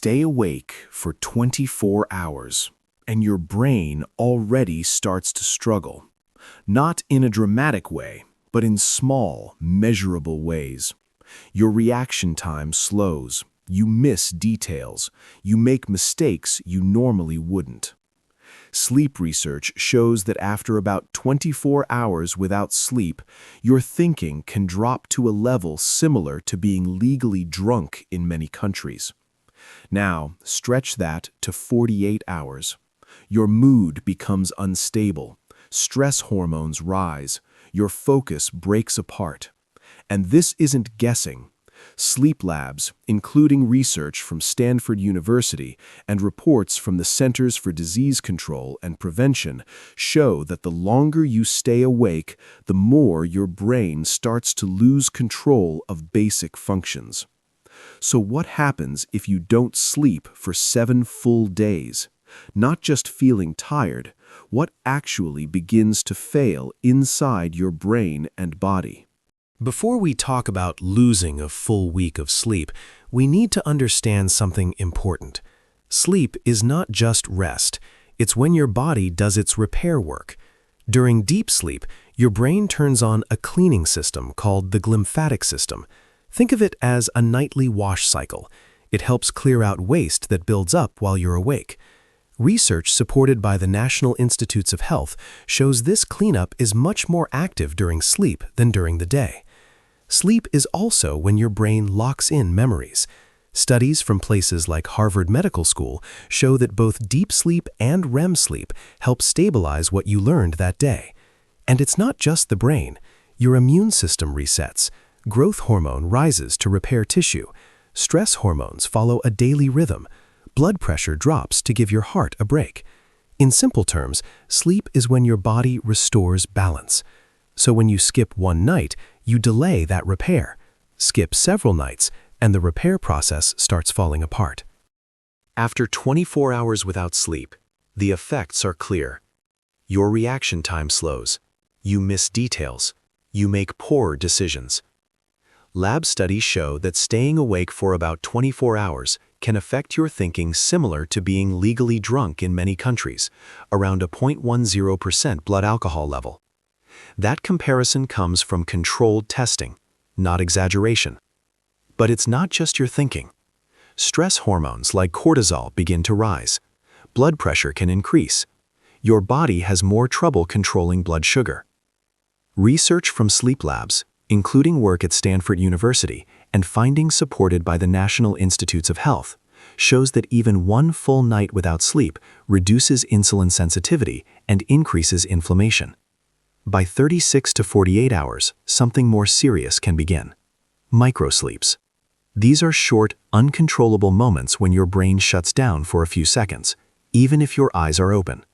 stay awake for 24 hours, and your brain already starts to struggle. Not in a dramatic way, but in small, measurable ways. Your reaction time slows, you miss details, you make mistakes you normally wouldn't. Sleep research shows that after about 24 hours without sleep, your thinking can drop to a level similar to being legally drunk in many countries. Now, stretch that to 48 hours. Your mood becomes unstable, stress hormones rise, your focus breaks apart. And this isn't guessing. Sleep labs, including research from Stanford University and reports from the Centers for Disease Control and Prevention, show that the longer you stay awake, the more your brain starts to lose control of basic functions. So what happens if you don't sleep for 7 full days? Not just feeling tired, what actually begins to fail inside your brain and body? Before we talk about losing a full week of sleep, we need to understand something important. Sleep is not just rest, it's when your body does its repair work. During deep sleep, your brain turns on a cleaning system called the Glymphatic System. Think of it as a nightly wash cycle. It helps clear out waste that builds up while you're awake. Research supported by the National Institutes of Health shows this cleanup is much more active during sleep than during the day. Sleep is also when your brain locks in memories. Studies from places like Harvard Medical School show that both deep sleep and REM sleep help stabilize what you learned that day. And it's not just the brain. Your immune system resets. Growth hormone rises to repair tissue. Stress hormones follow a daily rhythm. Blood pressure drops to give your heart a break. In simple terms, sleep is when your body restores balance. So when you skip one night, you delay that repair. Skip several nights, and the repair process starts falling apart. After 24 hours without sleep, the effects are clear. Your reaction time slows. You miss details. You make poor decisions. Lab studies show that staying awake for about 24 hours can affect your thinking similar to being legally drunk in many countries, around a 0.10% blood alcohol level. That comparison comes from controlled testing, not exaggeration. But it's not just your thinking. Stress hormones like cortisol begin to rise. Blood pressure can increase. Your body has more trouble controlling blood sugar. Research from sleep labs, including work at Stanford University and findings supported by the National Institutes of Health, shows that even one full night without sleep reduces insulin sensitivity and increases inflammation. By 36 to 48 hours, something more serious can begin. Microsleeps. These are short, uncontrollable moments when your brain shuts down for a few seconds, even if your eyes are open.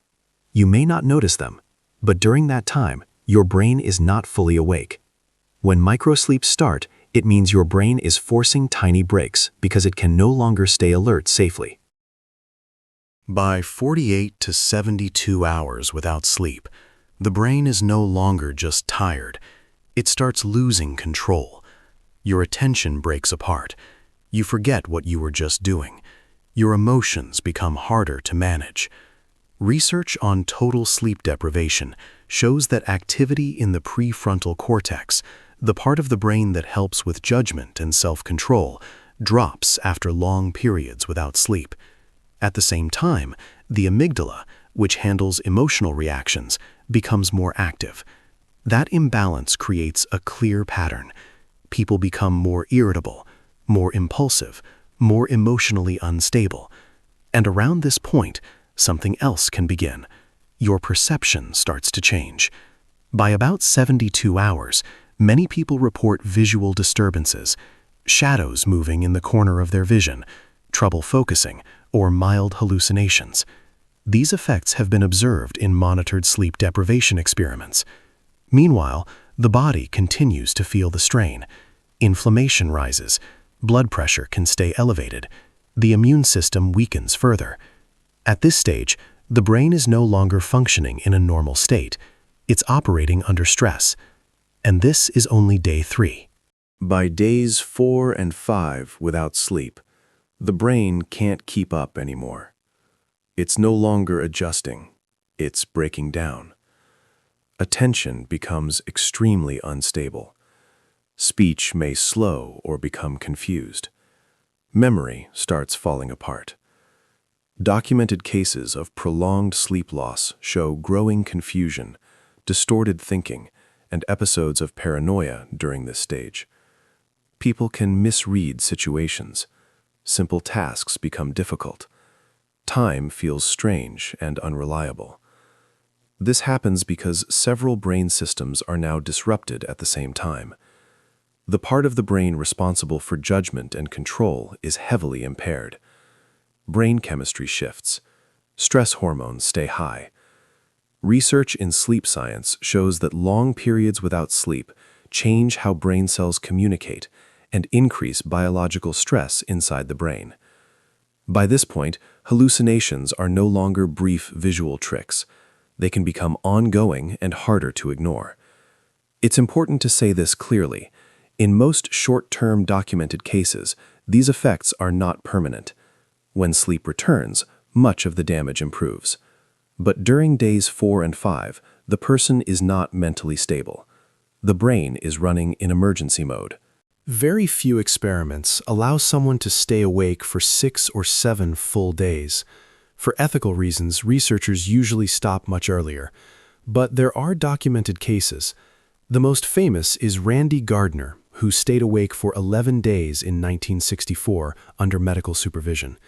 You may not notice them, but during that time, your brain is not fully awake. When microsleeps start, it means your brain is forcing tiny breaks because it can no longer stay alert safely. By 48 to 72 hours without sleep, the brain is no longer just tired. It starts losing control. Your attention breaks apart. You forget what you were just doing. Your emotions become harder to manage. Research on total sleep deprivation shows that activity in the prefrontal cortex, the part of the brain that helps with judgment and self-control, drops after long periods without sleep. At the same time, the amygdala, which handles emotional reactions, becomes more active. That imbalance creates a clear pattern. People become more irritable, more impulsive, more emotionally unstable. And around this point, something else can begin. Your perception starts to change. By about 72 hours, many people report visual disturbances, shadows moving in the corner of their vision, trouble focusing, or mild hallucinations. These effects have been observed in monitored sleep deprivation experiments. Meanwhile, the body continues to feel the strain. Inflammation rises, blood pressure can stay elevated, the immune system weakens further. At this stage, the brain is no longer functioning in a normal state. It's operating under stress. And this is only day 3. By days 4 and 5 without sleep, The brain can't keep up anymore. It's no longer adjusting, it's breaking down. Attention becomes extremely unstable. Speech may slow or become confused. Memory starts falling apart. Documented cases of prolonged sleep loss show growing confusion, distorted thinking, and episodes of paranoia during this stage. People can misread situations. Simple tasks become difficult. Time feels strange and unreliable. This happens because several brain systems are now disrupted at the same time. The part of the brain responsible for judgment and control is heavily impaired. Brain chemistry shifts. Stress hormones stay high. Research in sleep science shows that long periods without sleep change how brain cells communicate and increase biological stress inside the brain. By this point, hallucinations are no longer brief visual tricks. They can become ongoing and harder to ignore. It's important to say this clearly. In most short-term documented cases, these effects are not permanent. When sleep returns, much of the damage improves. But during days 4 and 5, the person is not mentally stable. The brain is running in emergency mode. Very few experiments allow someone to stay awake for 6 or 7 full days. For ethical reasons, researchers usually stop much earlier. But there are documented cases. The most famous is Randy Gardner, who stayed awake for 11 days in 1964 under medical supervision.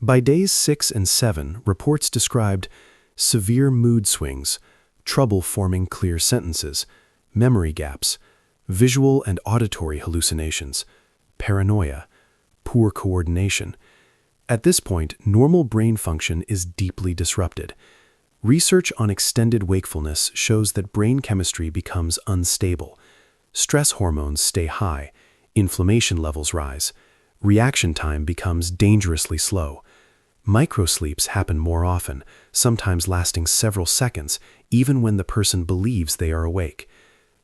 By days 6 and 7, reports described severe mood swings, trouble forming clear sentences, memory gaps, visual and auditory hallucinations, paranoia, poor coordination. At this point, normal brain function is deeply disrupted. Research on extended wakefulness shows that brain chemistry becomes unstable. Stress hormones stay high, inflammation levels rise, reaction time becomes dangerously slow. Microsleeps happen more often, sometimes lasting several seconds, even when the person believes they are awake.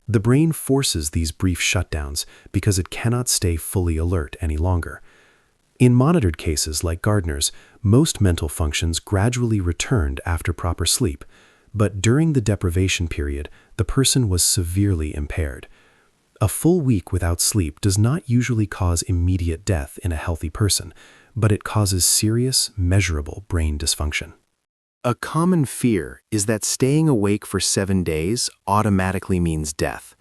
The brain forces these brief shutdowns because it cannot stay fully alert any longer. In monitored cases like Gardner's, most mental functions gradually returned after proper sleep, but during the deprivation period, the person was severely impaired. A full week without sleep does not usually cause immediate death in a healthy person, but it causes serious, measurable brain dysfunction. A common fear is that staying awake for 7 days automatically means death.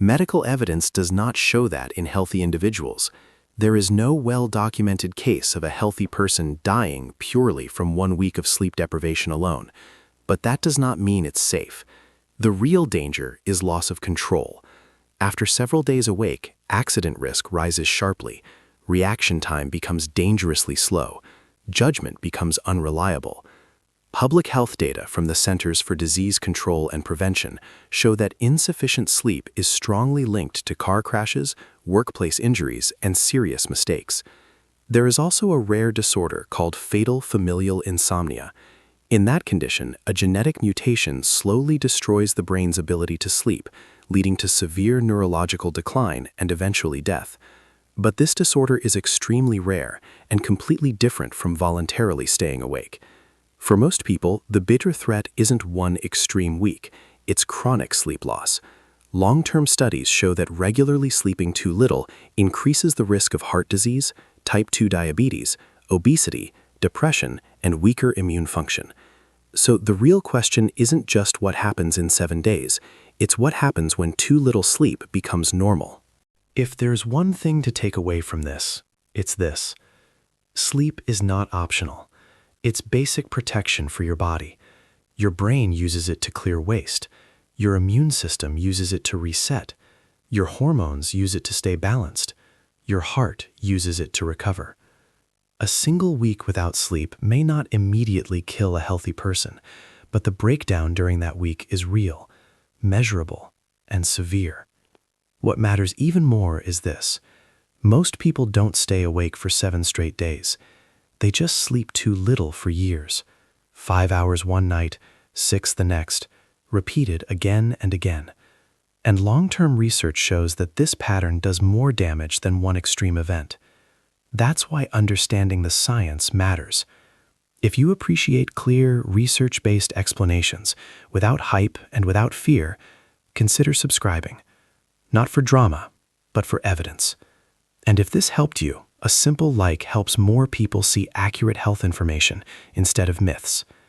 Medical evidence does not show that in healthy individuals. There is no well-documented case of a healthy person dying purely from 1 week of sleep deprivation alone. But that does not mean it's safe. The real danger is loss of control. After several days awake, accident risk rises sharply. Reaction time becomes dangerously slow. Judgment becomes unreliable. Public health data from the Centers for Disease Control and Prevention show that insufficient sleep is strongly linked to car crashes, workplace injuries, and serious mistakes. There is also a rare disorder called fatal familial insomnia. In that condition, a genetic mutation slowly destroys the brain's ability to sleep, leading to severe neurological decline and eventually death. But this disorder is extremely rare and completely different from voluntarily staying awake. For most people, the bitter threat isn't one extreme week, it's chronic sleep loss. Long-term studies show that regularly sleeping too little increases the risk of heart disease, type 2 diabetes, obesity, depression, and weaker immune function. So the real question isn't just what happens in 7 days, it's what happens when too little sleep becomes normal. If there's one thing to take away from this, it's this. Sleep is not optional. It's basic protection for your body. Your brain uses it to clear waste. Your immune system uses it to reset. Your hormones use it to stay balanced. Your heart uses it to recover. A single week without sleep may not immediately kill a healthy person, but the breakdown during that week is real, measurable, and severe. What matters even more is this. Most people don't stay awake for 7 straight days. They just sleep too little for years. 5 hours one night, 6 the next, repeated again and again. And long-term research shows that this pattern does more damage than one extreme event. That's why understanding the science matters. If you appreciate clear, research-based explanations, without hype and without fear, consider subscribing. Not for drama, but for evidence. And if this helped you, a simple like helps more people see accurate health information instead of myths.